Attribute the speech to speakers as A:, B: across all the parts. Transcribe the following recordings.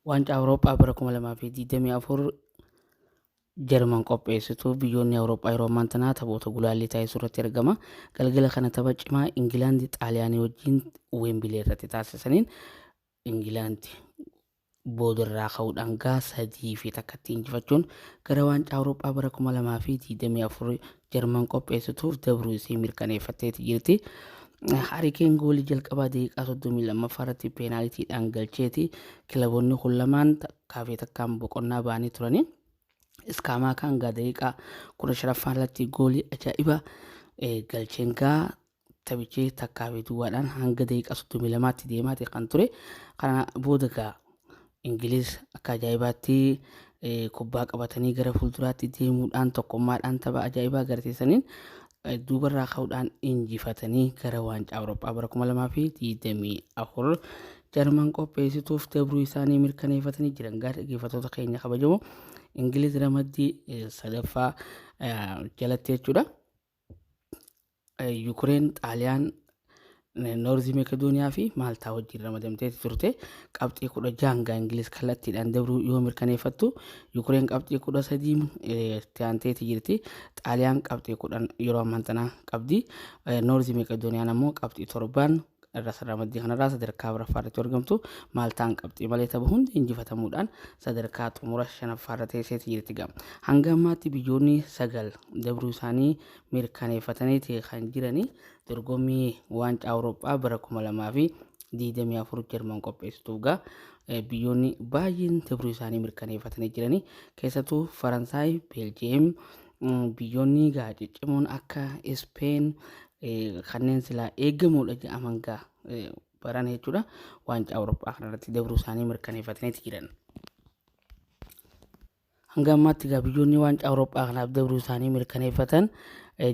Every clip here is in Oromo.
A: Waancaa Awurooppaa bara 2024 Jarman qopheessitu biyyoonni Awurooppaa yeroo ammaan tanaa taphoota gulaallii taasisuu irratti argama. Galgala kana tapha cimaa Ingilaandi Xaaliyaanii wajjin Wembilee irratti taasisaniin Ingilaandi boodarraa ka'uudhaan gaa 3-1 injifachuun gara waancaa Awurooppaa bara 2024 Jarman qopheessituuf dabruu isii mirkaneeffatteeti jirti. Harikeen goolii jalqabaa daqiiqaa 32 irratti peenaalitiidhaan galcheeti. Kilaboonni kun lamaan kaafee takkaan boqonnaa ba'anii turani. Iskaamaa kan gaa daqiiqaa 15 irratti goolii ajaa'ibaa galcheen gaa taphichee takkaafee duwwaadhaan hanga daqiiqaa 32tti deemaati kan ture. Kana booda gaa Ingiliz akka ajaa'ibaatti kubbaa qabatanii gara fuulduraatti deemuudhaan tokkummaadhaan tapha ajaa'ibaa agarsiisaniin duubarraa ka'uudhaan injifatanii gara waancaa Awurooppaa bara 2024 Jarman qopheessituuf dabruu isaanii mirkaneeffatanii jiran. Gaa dhaggeeffattoota keenya kabajamoo Ingiliz ramaddii sadaffaa jalatti jechuudha. Yukureen, Xaaliyaan, Noorzi Mekedooniyaa fi Maaltaa wajjin ramadamtee turte. Qabxii 16 Ingiliz kallattiidhaan dabruu yoo mirkaneeffattu, Yukureen qabxii 13 taanteeti jirti. Xaaliyaan qabxii 10 yeroo ammaan tanaa qabdi. Noorzi Mekedooniyaan ammoo qabxii 7 irra ramaddii kanarraa sadarkaa afuraffaarratti argamtu. Maaltaan qabxii malee tapha hundi injifatamuudhaan sadarkaa xumura 5ffaarra teesseeti jirti. Hanga ammaatti biyyoonni 9 dabruu isaanii mirkaneeffatanii kan jiranii dorgommii waancaa Awurooppaa bara 2024 Jarman qopheessituuf gaa biyyoonni baay'een dabruu isaanii mirkaneeffatanii jiranii keessattuu Faransaay, Beeljiyeem, biyyoonni gaa ciccimoon akka Ispeen kanneen silaa eegamuudha jedhaman gaa baran jechuudha waancaa Awurooppaa kanarratti dabruu isaanii mirkaneeffatanii jiran. Hanga ammaatti gaa biyyoonni waancaa Awurooppaa kanaaf dabruu isaanii mirkaneeffatan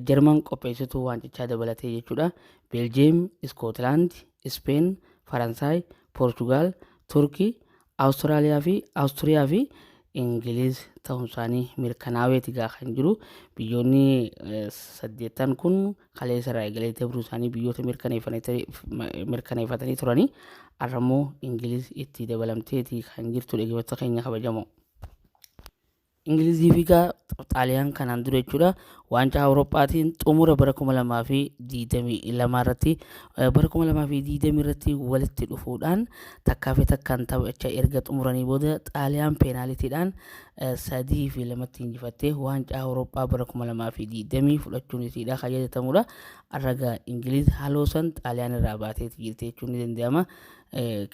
A: Jarman qopheessituu waancichaa dabalatee jechuudha. Beeljiyeem, Iskootilaand, Ispeen, Faransaay, Poorchugaal, Turkii, Awustiriyaa fi Ingiliz ta'uun isaanii mirkanaaweeti gaa kan jiru. Biyyoonni 8 kun kaleessa irraa eegalee dabruu isaanii biyyoota mirkaneeffatanii turanii har'ammoo Ingiliz itti dabalamteeti kan jirtu dhaggeeffattoota keenya kabajamoo. Ingilizii fi Xaaliyaan kanaan dura jechuudha waancaa Awurooppaatiin xumura bara 2022 irratti bara 2020 irratti walitti dhufuudhaan takkaafee takkaan taphachaa erga xumuranii booda Xaaliyaan peenaalitiidhaan 3-2 injifattee waancaa Awurooppaa bara 2020 fudhachuun isiidha kan yaadatamudha. Arragaa Ingiliz haloosan Xaaliyaan irraa baateeti jirti jechuun ni danda'ama.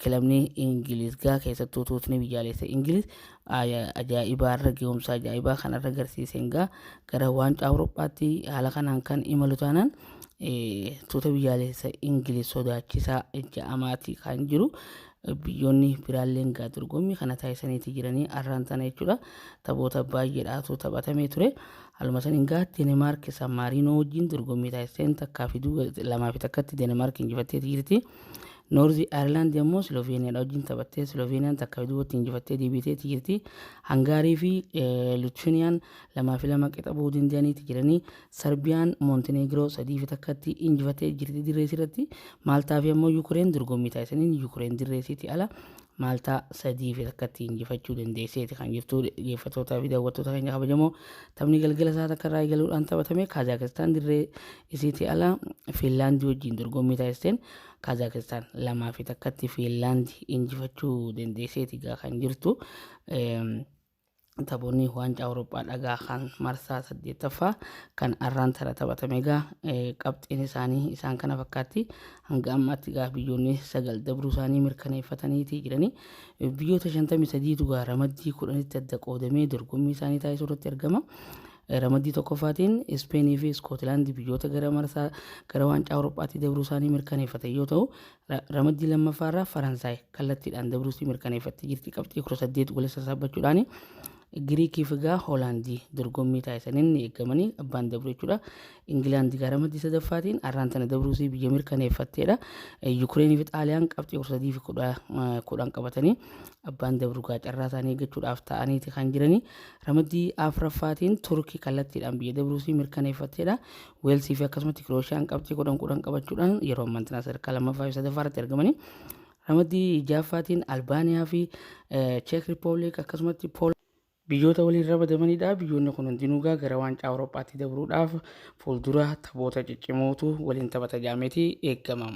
A: Kilabni Ingiliz gaa keessattuu tuutni biyyaalessa Ingiliz ajaa'ibaa irra gahumsa ajaa'ibaa kanarra agarsiiseen gaa gara waancaa Awurooppaatti haala kanaan kan imalu taanaan tuuta biyyaalessa Ingiliz sodaachisaa ja'amaati kan jiru. Biyyoonni biraalleen gaa dorgommii kana taasisaniiti jiranii arraan tana jechuudha. Taphoota baay'eedhaatu taphatamee ture. Haaluma saniin gaa Deenmaark San Maarinoo wajjin dorgommii taasiseen takkaa fi 2-1tti Deenmaark injifatteeti jirti. Noorzi Ayirlaand ammoo Sloveeniyaa wajjin taphattee Sloveeniyaan takkaa fi 2tti injifattee deebiteeti jirti. Hangaarii fi Lituuniyaan 2-2 qixa bahuu danda'aniiti jiranii. Sarbiyaan Montenegroo 3-1tti injifattee jirti dirreesii irratti. Maaltaa fi ammoo Yukureen dorgommii taasisaniin Yukureen dirreesiiti ala Maaltaa 3-1tti injifachuu dandeesseeti kan jirtu dhaggeeffattootaa fi daawwattoota keenya kabajamoo. Taphni galgala isaa takka irraa eegaluudhaan taphatame Kaazaakstaan dirree isiiti ala Fiinlaandii wajjin dorgommii taasiseen Kaazaakstaan 2-1tti Fiinlaandii injifachuu dandeesseeti kan jirtu. Taphoonni waancaa Awurooppaa dhagaa kan marsaa 8ffaa kan arraan tana taphatame gaa qabxiin isaanii isaan kana fakkaatti. Hanga ammaatti gaa biyyoonni 9 dabruu isaanii mirkaneeffataniiti jiranii. Biyyoota 53tu gaa ramaddii 10tti adda qoodamee dorgommii isaanii taasisuu irratti argama. Ramaddii tokkoffaatiin Ispeenii fi Iskootilaand biyyoota gara waancaa Awurooppaatti dabruu isaanii mirkaneeffatan yoo ta'u, ramaddii lammaffaarraa Faransaay kallattiidhaan dabruu isii mirkaneeffattee jirti qabxii 18 waliin sassaabachuudhaan. Giriikii fi Hoolaandii dorgommii taasisaniin eegamanii abbaan dabru jechuudha. Ingilaandi gaa ramaddii sadaffaatiin arraan tana dabruu isii biyya mirkaneeffatteedha. Yukureenii fi Xaaliyaan qabxii 13 fi 10 qabatanii abbaan dabru gaa carraa isaanii eeggachuudhaaf ta'aniiti kan jiranii. Ramaddii afuraffaatiin Turkii kallattiidhaan biyya dabruu isii mirkaneeffatteedha. Weelsii fi akkasumatti Kirooshiyaan qabxii 10 qabachuudhaan yeroo ammaa tana sadarkaa lammaffaa fi sadaffaarratti argamanii. Ramaddii ja'affaatiin Albaaniyaa fi Cheek Riippoabilik akkasumatti biyyoota waliin ramadamanidha. Biyyoonni kun hundinuu gara waancaa Awurooppaatti dabruudhaaf fuuldura taphoota ciccimootu waliin taphata jedhameeti eegama.